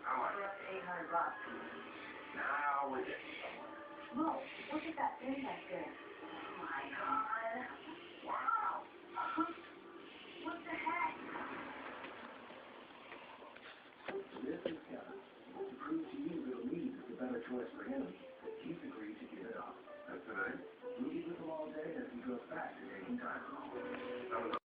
How much? $800. Now we're getting somewhere. Look, look at that thing back there. Oh my God. Wow. What the heck? This is Kevin. To prove to you that Lee is the better choice for him, he's agreed to give it up. That's today? We'll be with him all day as he goes back to dating Tyler. That was